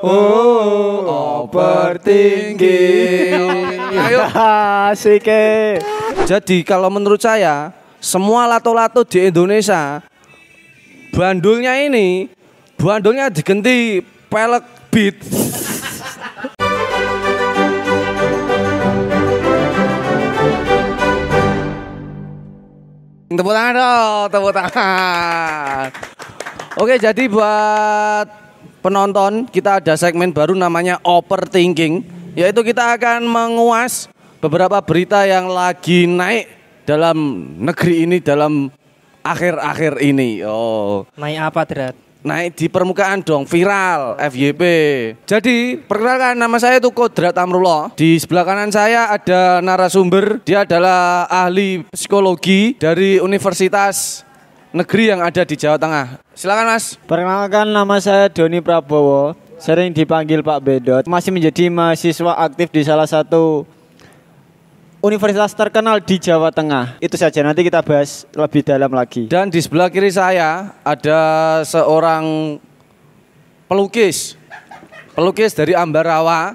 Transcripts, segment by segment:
overthinking. Ayo. Asik. Jadi kalau menurut saya, semua lato-lato di Indonesia, bandulnya diganti pelek beat. Tepuk tangan dong, tepuk tangan. Oke, jadi buat penonton, kita ada segmen baru namanya overthinking, yaitu kita akan menguas beberapa berita yang lagi naik dalam negeri ini, dalam akhir-akhir ini. Oh, Naik apa, Drat? naik di permukaan dong, viral, FYP. Jadi, perkenalkan, nama saya itu Kodrat Amrullah. Di sebelah kanan saya ada narasumber, dia adalah ahli psikologi dari Universitas Negeri yang ada di Jawa Tengah. Silakan, Mas. Perkenalkan, nama saya Doni Prabowo, sering dipanggil Pak Bedot. Masih menjadi mahasiswa aktif di salah satu universitas terkenal di Jawa Tengah. Itu saja, nanti kita bahas lebih dalam lagi. Dan di sebelah kiri saya ada seorang pelukis dari Ambarawa.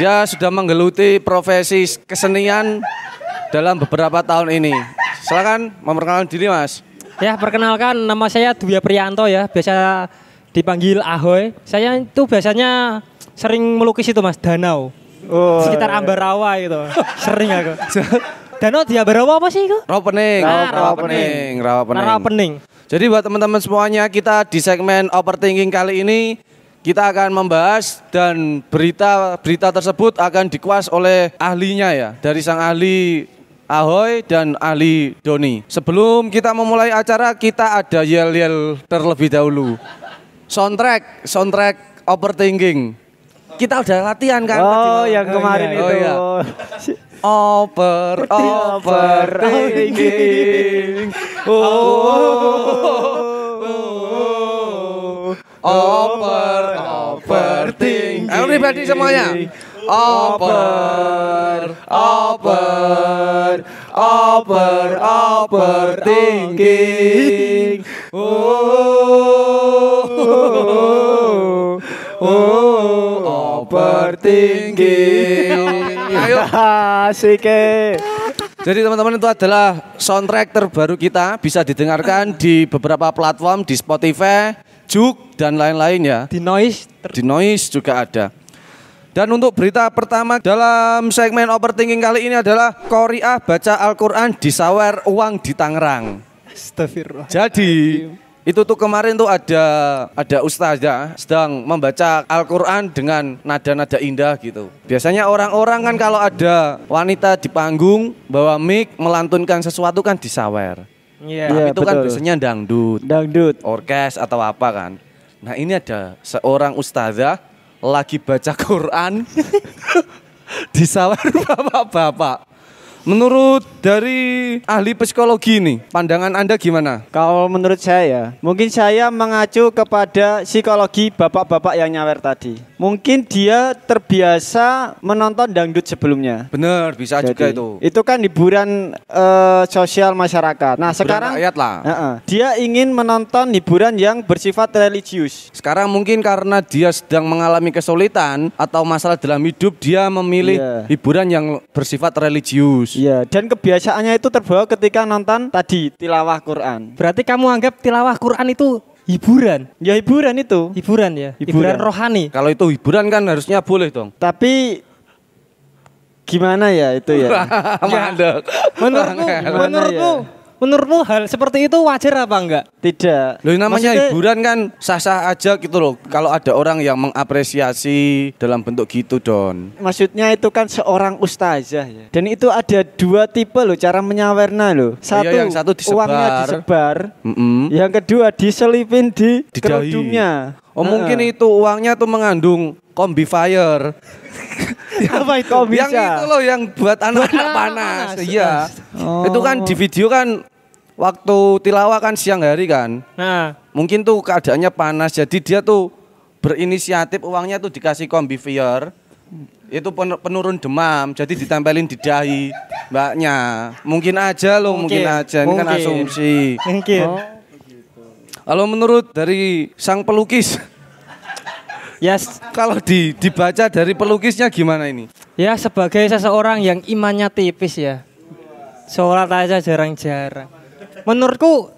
Dia sudah menggeluti profesi kesenian dalam beberapa tahun ini. Silakan memperkenalkan diri, Mas. Ya, perkenalkan, nama saya Dwi Priyanto ya, biasa dipanggil Ahoy. Saya itu biasanya sering melukis itu, Mas, danau. Oh, Sekitar Ambarawa gitu. Sering aku. Danau di Ambarawa apa sih itu? Rawapening. Rawapening. Jadi buat teman-teman semuanya, kita di segmen overthinking kali ini kita akan membahas dan berita tersebut akan dikuas oleh ahlinya ya, dari sang ahli Ahoy dan ahli Doni. Sebelum kita memulai acara, kita ada yel-yel terlebih dahulu. Soundtrack overthinking. Kita udah latihan kan? Oh, yang kemarin itu. Oh, iya. Overthinking. Overthinking. Everybody semuanya. Overthinking. Overthinking. Ayo. Asik. Jadi teman-teman, itu adalah soundtrack terbaru kita, bisa didengarkan di beberapa platform, di Spotify, Juk dan lain-lain ya. Di Noise. Di Noise juga ada. Dan untuk berita pertama dalam segmen overthinking kali ini adalah Qoriah baca Al-Quran disawer uang di Tangerang. Astagfirullah. Jadi itu tuh kemarin tuh ada ustazah sedang membaca Al-Quran dengan nada-nada indah gitu. Biasanya orang-orang kan kalau ada wanita di panggung bawa mic melantunkan sesuatu kan disawer. Iya. Tapi itu kan betul. biasanya dangdut, orkes atau apa kan. Nah ini ada seorang ustazah lagi baca Quran disawer bapak-bapak. Menurut dari ahli psikologi nih, pandangan Anda gimana? Kalau menurut saya, mungkin saya mengacu kepada psikologi bapak-bapak yang nyawer tadi. Mungkin dia terbiasa menonton dangdut sebelumnya. Bener, bisa juga itu. Itu kan hiburan sosial masyarakat. Nah, sekarang Rakyat lah. Dia ingin menonton hiburan yang bersifat religius. Sekarang mungkin karena dia sedang mengalami kesulitan atau masalah dalam hidup, dia memilih hiburan yang bersifat religius. Iya, dan kebiasaannya itu terbawa ketika nonton tadi tilawah Quran. Berarti kamu anggap tilawah Quran itu hiburan? Ya hiburan itu. Hiburan ya? Hiburan rohani? Kalau itu hiburan kan harusnya boleh dong. Tapi gimana ya itu ya? Mandek. Menurutmu hal seperti itu wajar apa enggak? Tidak. Loh namanya Maksudnya, hiburan kan sah-sah aja gitu loh. Kalau ada orang yang mengapresiasi dalam bentuk gitu, Don. maksudnya itu kan seorang ustazah ya. Dan itu ada dua tipe loh cara menyawerna loh. Satu, yang satu disebar. uangnya disebar. Mm-mm. Yang kedua diselipin di Di dahi. kerudungnya. Oh mungkin itu uangnya tuh mengandung kombi-fire. Apa itu Yang itu loh yang buat anak-anak panas. Iya. Itu kan di video kan waktu tilawah kan siang hari kan. Nah, Mungkin tuh keadaannya panas, jadi dia tuh berinisiatif uangnya tuh dikasih kombi-fire. Itu penurun demam, jadi ditempelin di dahi mbaknya. Mungkin aja loh, mungkin aja. Ini kan asumsi. mungkin. Kalau menurut dari sang pelukis, Yes. Kalau dibaca dari pelukisnya gimana ini? Ya sebagai seseorang yang imannya tipis ya. Sholat aja jarang-jarang. Menurutku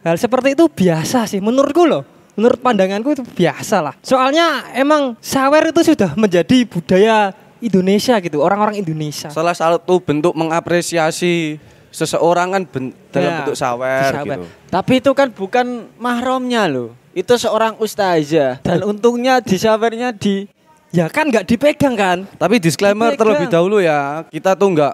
hal seperti itu biasa sih. Menurutku loh. Menurut pandanganku itu biasa lah. Soalnya emang sawer itu sudah menjadi budaya Indonesia gitu. Orang-orang Indonesia. Salah satu bentuk mengapresiasi seseorang kan dalam Ya, bentuk sawer sawer. gitu. Tapi itu kan bukan mahramnya loh. Itu seorang ustazah dan untungnya di sawernya di Ya kan nggak dipegang kan. Tapi disclaimer Dipegang. terlebih dahulu ya, kita tuh nggak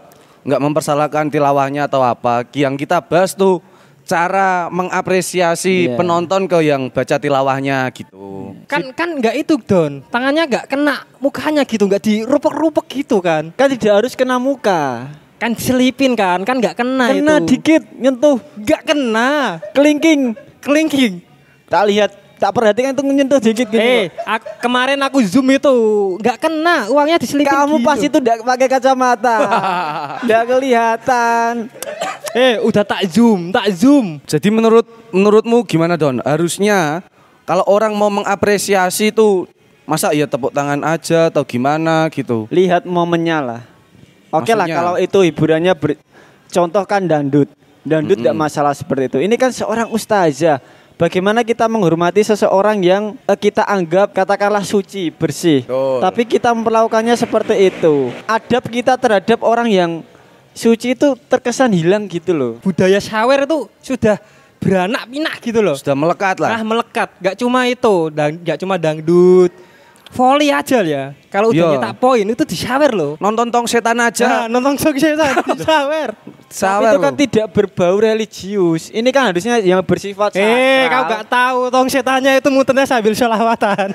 mempersalahkan tilawahnya atau apa. Yang kita bahas tuh cara mengapresiasi Iya. penonton ke yang baca tilawahnya gitu. Kan nggak itu Don. Tangannya nggak kena mukanya gitu, nggak dirupek-rupek gitu kan. kan tidak harus kena muka. Kan diselipin kan nggak kena, Kena itu. dikit nyentuh Nggak kena. kelingking. Kelingking. Tak lihat, tak perhatikan itu nyentuh dikit gitu. Kemarin aku zoom itu nggak kena, uangnya diselipin. Kamu gitu. pas itu tidak pakai kacamata. Tidak kelihatan. Udah tak zoom. Jadi menurutmu gimana Don? Harusnya kalau orang mau mengapresiasi itu masa ya tepuk tangan aja atau gimana gitu? Lihat momennya lah. Oke lah Maksudnya? kalau itu hiburannya contoh kan dangdut. Dangdut tidak masalah seperti itu. Ini kan seorang ustazah. Bagaimana kita menghormati seseorang yang kita anggap katakanlah suci, bersih. Betul. Tapi kita memperlakukannya seperti itu. Adab kita terhadap orang yang suci itu terkesan hilang gitu loh. Budaya sawer itu sudah beranak pinak gitu loh. Sudah melekat lah. Melekat. Gak cuma itu, gak cuma dangdut. Volley aja ya. Kalau udah Iya. nyetak poin itu di sawer loh. Nonton tong setan aja. Nonton sukses di sawer. Tapi Sawer itu kan loh. tidak berbau religius. Ini kan harusnya yang bersifat sakral. Kau gak tahu tong setannya itu muternya sambil sholawatan.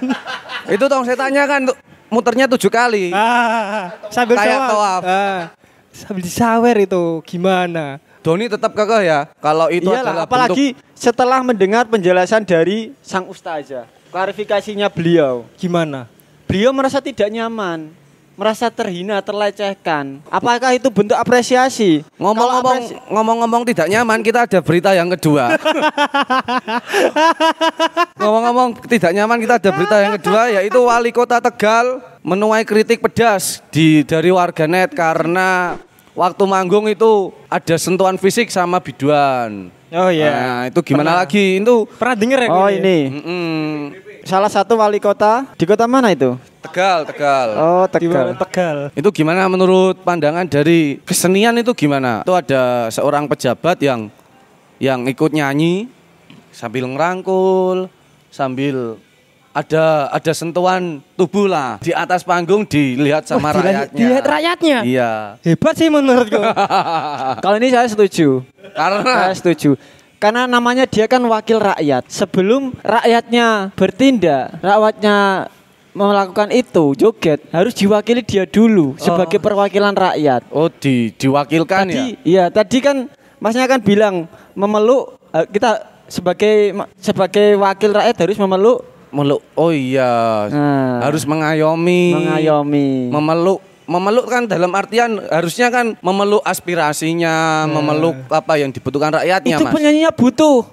Itu tong setannya kan muternya 7 kali. Sambil Kayak sholawat. tawaf. Sambil di sawer itu gimana? Doni tetap kekeh ya. Kalau itu Iyalah, adalah apalagi setelah mendengar penjelasan dari sang ustazah, klarifikasinya beliau. Gimana? Beliau merasa tidak nyaman, merasa terhina, terlecehkan. Apakah itu bentuk apresiasi? Ngomong-ngomong tidak nyaman, kita ada berita yang kedua. Ngomong-ngomong tidak nyaman, kita ada berita yang kedua, yaitu Wali Kota Tegal menuai kritik pedas dari warganet karena waktu manggung itu ada sentuhan fisik sama biduan. Oh iya. Nah, itu gimana Pernah. lagi? Itu Pernah denger ya? Oh Gun, ya? ini, salah satu wali kota di kota mana itu? Tegal. Oh Gimana? Tegal. Tegal. Itu gimana menurut pandangan dari kesenian itu gimana? Itu ada seorang pejabat yang ikut nyanyi sambil ngerangkul, sambil ada sentuhan tubuh lah di atas panggung dilihat sama Wah, rakyatnya. dilihat rakyatnya? Iya. Hebat sih menurutku. Kalau ini saya setuju. Karena Saya setuju. Karena namanya dia kan wakil rakyat. Sebelum rakyatnya bertindak, rakyatnya melakukan itu joget, harus diwakili dia dulu sebagai perwakilan rakyat. diwakilkan Tadi, ya. tadi kan masnya kan bilang memeluk kita sebagai wakil rakyat harus memeluk. Oh iya. Nah. Harus mengayomi. Memeluk kan dalam artian harusnya kan memeluk aspirasinya, memeluk apa yang dibutuhkan rakyatnya, Itu Mas. penyanyinya butuh.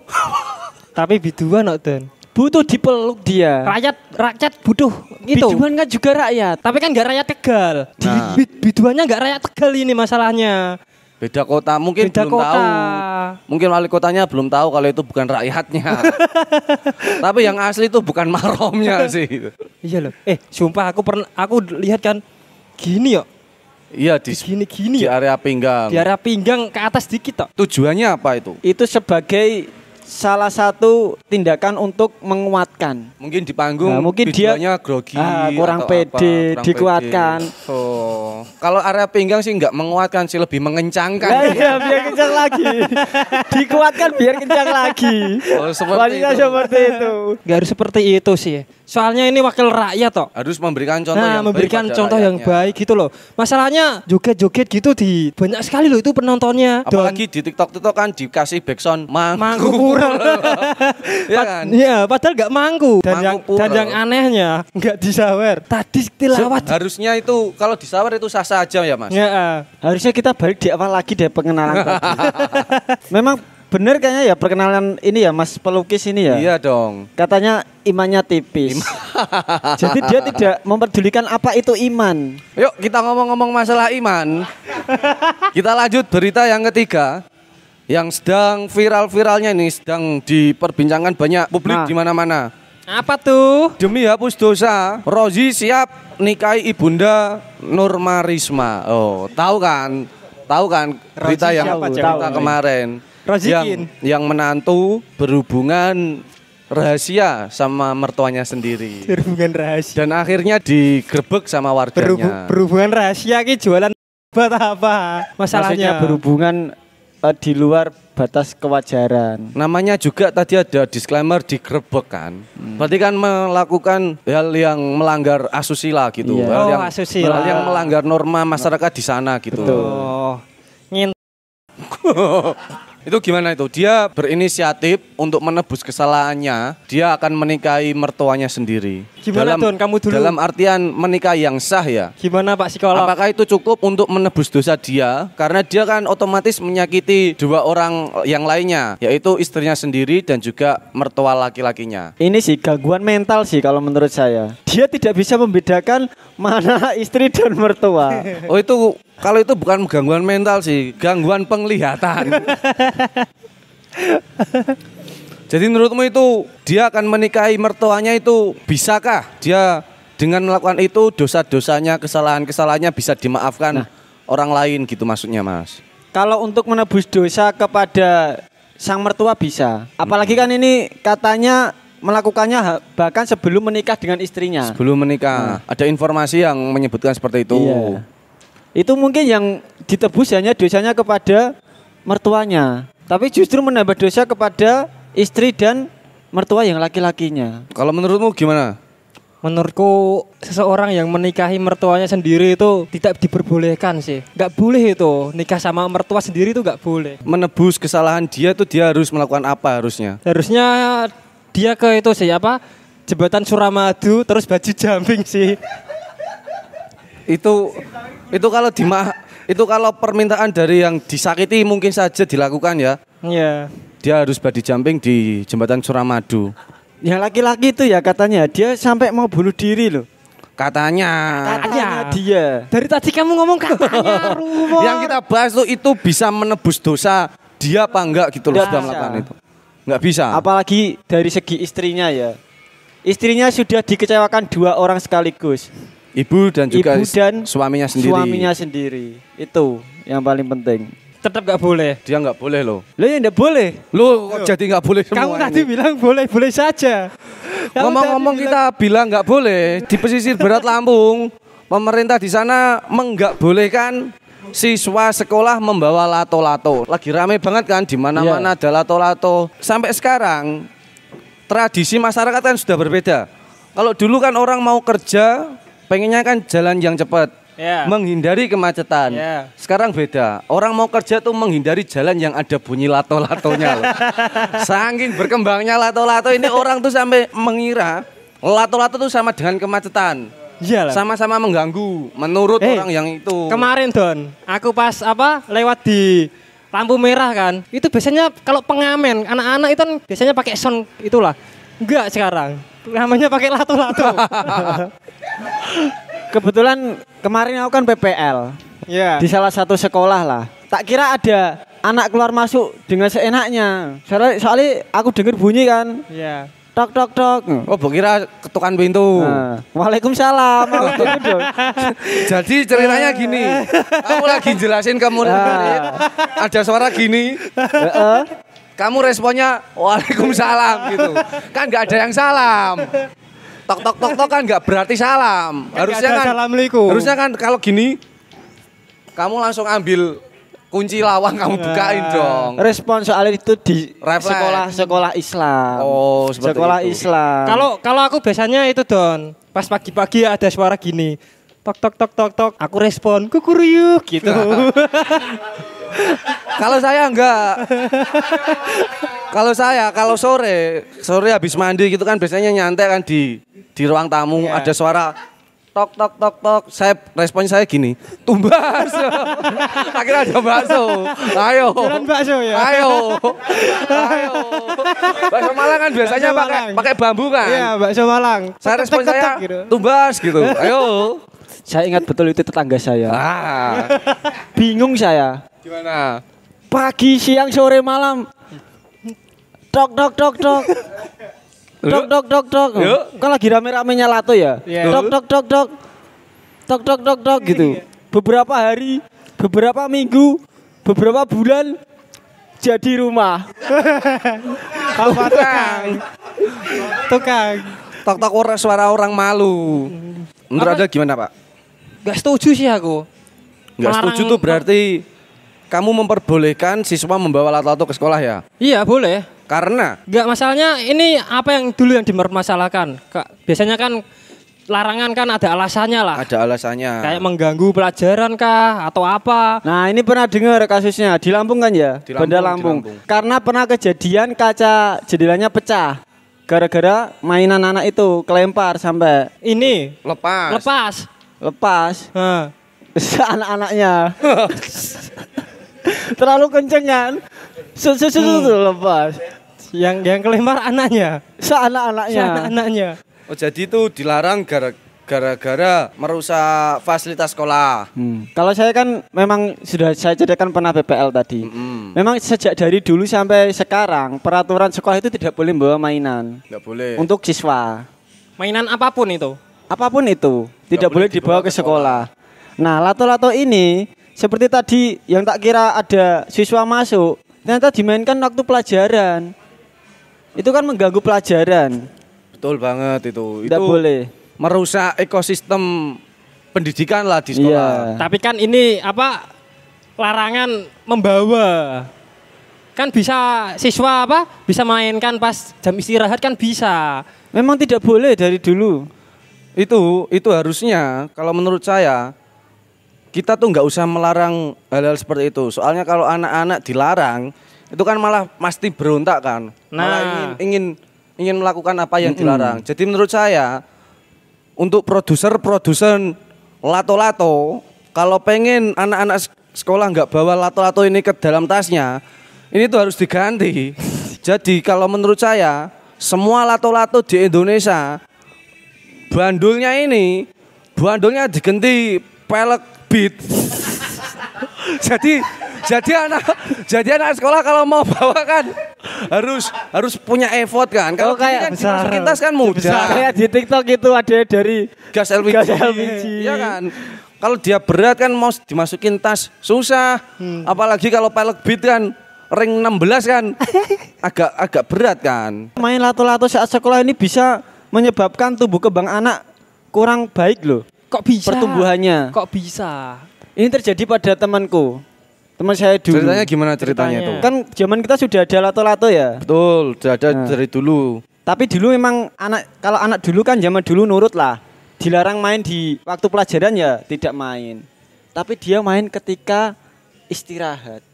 Tapi biduan kok, Don. Butuh dipeluk dia. Rakyat butuh gitu. Biduan kan juga rakyat. Tapi kan nggak rakyat Tegal. Nah. Biduannya nggak rakyat Tegal ini masalahnya. Beda kota, mungkin Beda belum kota. tahu. Mungkin wali kotanya belum tahu kalau itu bukan rakyatnya. Tapi yang asli itu bukan maromnya sih. Iya loh. Sumpah aku lihat kan gini ya. Iya di Gini ya. area pinggang. Di area pinggang ke atas dikit tok. Tujuannya apa itu? Itu sebagai salah satu tindakan untuk menguatkan. Mungkin di panggung Nah, mungkin dia biduannya grogi kurang atau pede, kurang dikuatkan. pede. Oh, kalau area pinggang sih nggak menguatkan sih, lebih mengencangkan. Nah, iya, biar kencang lagi. Dikuatkan biar kencang lagi. Oh, seperti Wanita itu. seperti itu. Gak harus seperti itu sih. Soalnya ini wakil rakyat toh. Harus memberikan contoh Nah, yang memberikan baik pada contoh yang rakyatnya. baik gitu loh. Masalahnya joget-joget gitu di banyak sekali loh itu penontonnya. Apalagi di TikTok itu kan dikasih backsound mangku pura. Iya kan? Iya, padahal gak mangku. Mangku pura. Dan yang anehnya nggak disawer. Tadi tilawat. Harusnya itu kalau disawer itu sah-sah aja ya, Mas. Ya, Harusnya kita balik di awal lagi deh pengenalan tadi. Memang bener kayaknya ya perkenalan ini ya Mas pelukis ini ya. Iya dong. Katanya imannya tipis. Jadi dia tidak memperdulikan apa itu iman. Yuk kita ngomong-ngomong masalah iman. Kita lanjut berita yang ketiga. Yang sedang viral-viralnya ini, sedang diperbincangkan banyak publik di mana-mana. Apa tuh? Demi hapus dosa, Rozi siap nikahi ibunda Nurmarisma. Oh, tahu kan? Tahu kan berita Rozi yang siapa, berita Cak? kemarin Rozikin. yang menantu berhubungan rahasia sama mertuanya sendiri. Berhubungan rahasia. Dan akhirnya digerebek sama warganya. Berhubungan rahasia ki jualan buat apa? Maksudnya Masalahnya berhubungan di luar batas kewajaran. Namanya juga tadi ada disclaimer digerebek kan. Berarti kan melakukan hal yang melanggar asusila gitu. Iya. Hal yang, asusila. hal yang melanggar norma masyarakat di sana gitu. Betul. Oh, ngin Itu gimana itu? Dia berinisiatif untuk menebus kesalahannya. Dia akan menikahi mertuanya sendiri. Gimana, Don? Kamu dulu. Dalam artian menikahi yang sah ya. Gimana Pak Psikolog? Apakah itu cukup untuk menebus dosa dia? Karena dia kan otomatis menyakiti dua orang yang lainnya, yaitu istrinya sendiri dan juga mertua laki-lakinya. Ini sih gangguan mental sih kalau menurut saya. Dia tidak bisa membedakan mana istri dan mertua. Oh itu, kalau itu bukan gangguan mental sih, gangguan penglihatan. Jadi menurutmu itu dia akan menikahi mertuanya itu bisakah dia dengan melakukan itu dosa-dosanya, kesalahan-kesalahannya bisa dimaafkan orang lain gitu maksudnya Mas? Kalau untuk menebus dosa kepada sang mertua bisa. Apalagi kan ini katanya melakukannya bahkan sebelum menikah dengan istrinya. Sebelum menikah, ada informasi yang menyebutkan seperti itu. Iya. Itu mungkin yang ditebus hanya dosanya kepada mertuanya. Tapi justru menambah dosa kepada istri dan mertua yang laki-lakinya. Kalau menurutmu gimana? Menurutku seseorang yang menikahi mertuanya sendiri itu tidak diperbolehkan sih. Nggak boleh itu nikah sama mertua sendiri itu nggak boleh. Menebus kesalahan dia tuh dia harus melakukan apa harusnya? Harusnya dia ke itu sih apa jembatan Suramadu terus baju jumping sih. Itu kalau permintaan dari yang disakiti mungkin saja dilakukan ya. Iya. Dia harus body jumping di jembatan Suramadu. Yang laki-laki itu ya katanya dia sampai mau bunuh diri loh. Katanya. Dia. Dari tadi kamu ngomong katanya rumah. Yang kita bahas tuh itu bisa menebus dosa dia apa enggak gitu loh Nggak sudah bisa. melakukan itu. Enggak bisa. Apalagi dari segi istrinya ya. Istrinya sudah dikecewakan 2 orang sekaligus. Ibu dan juga Ibu dan suaminya sendiri. Suaminya sendiri. Itu yang paling penting. Tetap nggak boleh. Dia enggak boleh loh. Lo ya enggak boleh. Lu kok jadi enggak boleh semua Kamu tadi ini? bilang boleh saja. Kamu Ngomong-ngomong tadi kita bilang nggak boleh di pesisir barat Lampung, pemerintah di sana menggak bolehkan siswa sekolah membawa lato-lato. Lagi rame banget kan di mana-mana ada lato-lato. Sampai sekarang tradisi masyarakat kan sudah berbeda. Kalau dulu kan orang mau kerja pengennya kan jalan yang cepat. Ya. Menghindari kemacetan. Ya. Sekarang beda. Orang mau kerja tuh menghindari jalan yang ada bunyi lato-latonya loh. Saking berkembangnya lato-lato ini orang tuh sampai mengira lato-lato tuh sama dengan kemacetan. Iyalah. Sama-sama mengganggu menurut orang yang itu. Kemarin Don, aku pas lewat di lampu merah kan. Itu biasanya kalau pengamen, anak-anak itu kan biasanya pakai sound itulah. Enggak sekarang. Namanya pakai lato-lato. Kebetulan kemarin aku kan PPL. Iya. Di salah satu sekolah lah. Tak kira ada anak keluar masuk dengan seenaknya. Soalnya aku dengar bunyi kan. Iya. Tok tok tok. Oh, kira ketukan pintu. Nah, Waalaikumsalam. Aku gitu dong. Jadi ceritanya gini, kamu lagi jelasin ke murid-murid, ada suara gini, kamu responnya Waalaikumsalam gitu. Kan nggak ada yang salam. Tok tok tok tok kan nggak berarti salam. Harusnya ada kan assalamualaikum. Harusnya kan kalau gini, kamu langsung ambil kunci lawang kamu bukain dong. Respon soal itu di Refleks. sekolah Islam. Oh, seperti sekolah itu. Islam. Kalau aku biasanya itu Don, pas pagi-pagi ada suara gini. Tok tok tok tok tok. Aku respon kukuruyuk gitu. Kalau saya enggak. Kalau sore habis mandi gitu kan biasanya nyantai kan di ruang tamu ada suara tok tok tok tok. Respon saya gini, tumbas. Akhirnya ada bakso. Ayo. Jualan bakso ya. Ayo. Bakso Malang kan biasanya Bakso Malang. pakai bambu kan. Iya, bakso Malang. Saya respon Tek, tek, saya tek, gitu. tumbas gitu. Ayo. Saya ingat betul itu tetangga saya. Ah. Bingung saya. Gimana? Pagi, siang, sore, malam. Tok tok tok tok. Tok tok tok tok. Yuk. Kan lagi rame-ramenya lato ya. Iya. Tok tok tok tok. Tok tok tok tok gitu. Beberapa hari, beberapa minggu, beberapa bulan jadi rumah. Apa tukang? Tukang. Tok tok suara orang malu. Menurut Anda gimana, Pak? Gak setuju sih aku. Enggak setuju tuh berarti kamu memperbolehkan siswa membawa lato-lato ke sekolah ya? Iya, boleh. Karena Enggak, masalahnya ini apa yang dulu yang dipermasalahkan. Biasanya kan larangan kan ada alasannya lah. ada alasannya. Kayak mengganggu pelajaran kah atau apa. Nah ini pernah dengar kasusnya di Lampung kan ya? Di Lampung, Banda di Lampung. Lampung. Karena pernah kejadian kaca jendelanya pecah. Gara-gara mainan anak itu kelempar sampai Ini Lepas. lepas. lepas. Hah. Anak-anaknya. Terlalu kenceng kan? Lepas. Yang kelempar anaknya. Anak-anaknya. Anaknya. Oh jadi itu dilarang gara-gara merusak fasilitas sekolah. Kalau saya kan memang sudah saya ceritakan pernah PPL tadi. Memang sejak dari dulu sampai sekarang peraturan sekolah itu tidak boleh membawa mainan Enggak boleh. untuk siswa. Mainan apapun itu. Apapun itu tidak boleh dibawa ke sekolah. Nah, lato-lato ini seperti tadi yang tak kira ada siswa masuk, ternyata dimainkan waktu pelajaran. Itu kan mengganggu pelajaran. Betul banget itu. Tidak Itu boleh. merusak ekosistem pendidikan lah di sekolah. Iya. Tapi kan ini apa larangan membawa. Kan bisa siswa apa? Bisa mainkan pas jam istirahat kan bisa. Memang tidak boleh dari dulu. Itu harusnya kalau menurut saya kita tuh nggak usah melarang hal-hal seperti itu. Soalnya kalau anak-anak dilarang itu kan malah pasti berontak kan. Malah ingin melakukan apa yang dilarang. Jadi menurut saya untuk produser lato-lato kalau pengen anak-anak sekolah nggak bawa lato-lato ini ke dalam tasnya, ini tuh harus diganti. Jadi kalau menurut saya semua lato-lato di Indonesia bandulnya diganti pelek beat. jadi anak sekolah kalau mau bawa kan harus punya effort kan. Kalau kayak kan dimasukin tas kan mudah. Kayak di TikTok itu ada dari Gas LPG. Iya kan. Kalau dia berat kan mau dimasukin tas susah. Apalagi kalau pelek beat kan ring 16 kan agak berat kan. main lato-lato saat sekolah ini bisa menyebabkan tumbuh kembang anak kurang baik loh. Kok bisa? Pertumbuhannya. Kok bisa? Ini terjadi pada temanku. Teman saya dulu. Ceritanya gimana ceritanya itu? Ceritanya. Kan zaman kita sudah ada lato-lato ya. Betul, sudah ada Nah. dari dulu. Tapi dulu memang kalau anak dulu kan zaman dulu nurut lah. Dilarang main di waktu pelajaran ya tidak main. Tapi dia main ketika istirahat.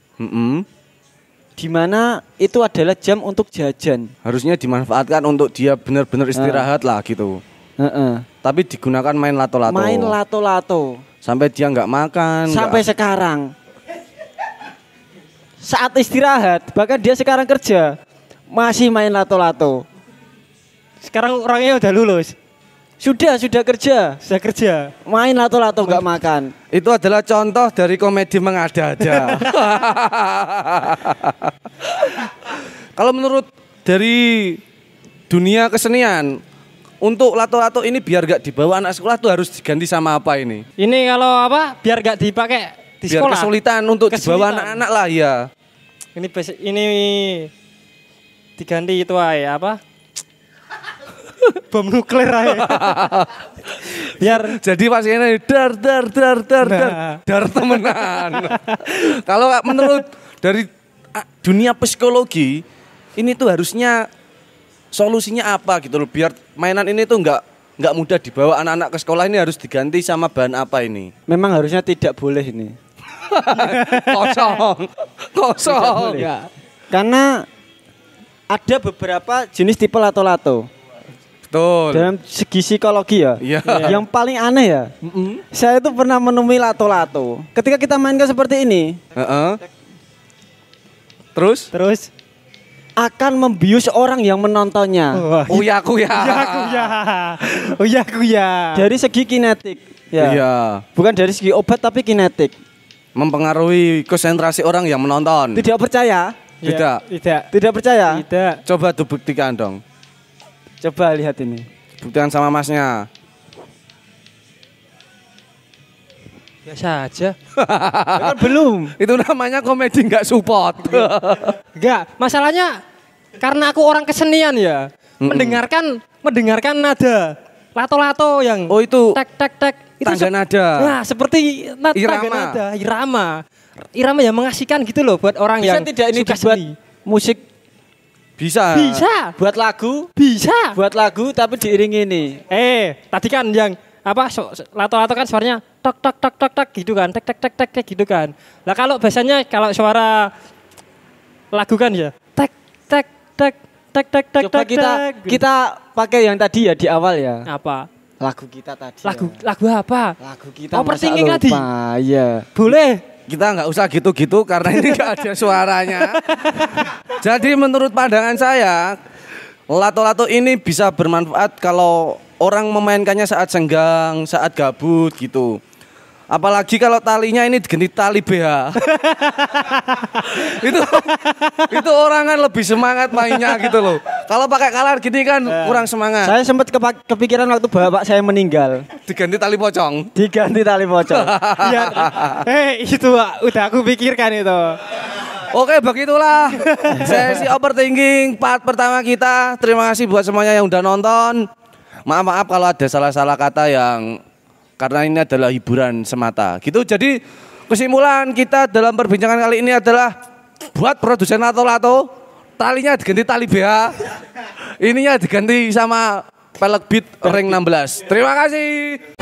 Di mana itu adalah jam untuk jajan. Harusnya dimanfaatkan untuk dia benar-benar istirahat lah gitu. Tapi digunakan main lato-lato. Main lato-lato. Sampai dia nggak makan. Sampai sekarang. Saat istirahat, bahkan dia sekarang kerja masih main lato-lato. Sekarang orangnya udah lulus. Sudah kerja, Sudah kerja. main lato-lato nggak makan. Itu adalah contoh dari komedi mengada-ada. Kalau menurut dari dunia kesenian, untuk lato-lato ini biar gak dibawa anak sekolah tuh harus diganti sama apa ini? Ini kalau apa? Biar gak dipakai di Biar sekolah. kesulitan untuk dibawa Kesulitan. anak-anak lah ya. Ini diganti itu aja apa? Bom nuklir aja. Biar Jadi pas ini dar Nah. temenan. Kalau menurut dari dunia psikologi ini tuh harusnya solusinya apa gitu loh biar mainan ini tuh nggak mudah dibawa anak-anak ke sekolah ini harus diganti sama bahan apa ini? Memang harusnya tidak boleh ini. Kosong. ya. Karena ada beberapa jenis tipe lato-lato. Betul. Dalam segi psikologi ya. Iya. Yang paling aneh ya. Saya itu pernah menemui lato-lato. Ketika kita mainkan seperti ini, Heeh. Terus? Terus akan membius orang yang menontonnya. Uya kuya. Uya kuya. Dari segi kinetik. Ya. Iya. Bukan dari segi obat tapi kinetik. Mempengaruhi konsentrasi orang yang menonton. Tidak percaya? Tidak. Tidak. Tidak percaya? Tidak. Coba tuh buktikan dong. Coba lihat ini. Buktikan sama masnya. Biasa aja. Kan belum. Itu namanya komedi nggak support. Enggak, masalahnya karena aku orang kesenian ya. Mendengarkan nada lato-lato yang Oh, itu tek tek tek tangga nada. Nah, seperti tangga Irama. nada, irama yang mengasihkan gitu loh buat orang Bisa yang tidak ini suka dibuat seni. musik? Bisa. Bisa. Buat lagu? Bisa. Buat lagu tapi diiringi ini. Tadi kan yang apa lato-lato kan suaranya tok tok tok tok tok gitu kan, tek tek tek tek kayak gitu kan. Lah kalau biasanya kalau suara lagu kan ya tek tek tek tek tek tek Coba tek. kita pakai yang tadi ya di awal ya. apa? Lagu kita tadi. Lagu apa? Lagu kita. Overthinking masa tadi. lupa? Iya. Boleh. Kita nggak usah gitu-gitu karena ini nggak ada suaranya. Jadi menurut pandangan saya, lato-lato ini bisa bermanfaat kalau orang memainkannya saat senggang, saat gabut gitu. Apalagi kalau talinya ini diganti tali BH. itu orang kan lebih semangat mainnya gitu loh. Kalau pakai kalar gini kan kurang semangat. Saya sempat kepikiran waktu bapak saya meninggal. Diganti tali pocong. Diganti tali pocong. Iya. Itu udah aku pikirkan itu. Oke, begitulah sesi overthinking part pertama kita. Terima kasih buat semuanya yang udah nonton. Maaf kalau ada salah-salah kata yang karena ini adalah hiburan semata. Gitu. Jadi kesimpulan kita dalam perbincangan kali ini adalah buat produsen lato-lato, talinya diganti tali BH. Ininya diganti sama pelek beat ring 16. Terima kasih.